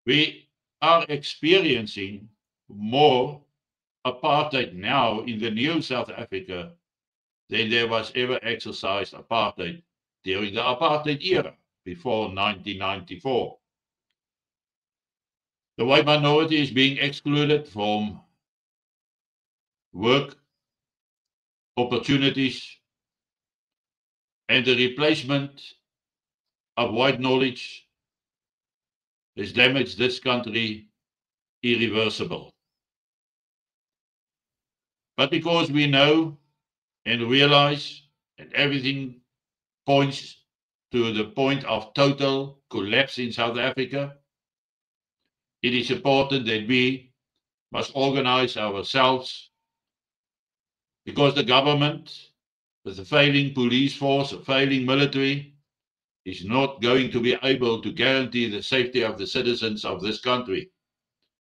We are experiencing more apartheid now in the new South Africa than there was ever exercised apartheid during the apartheid era before 1994. The white minority is being excluded from work opportunities, and the replacement of white knowledge has damaged this country irreversible. But because we know and realize that everything points to the point of total collapse in South Africa, it is important that we must organize ourselves because the government, with a failing police force, a failing military, is not going to be able to guarantee the safety of the citizens of this country.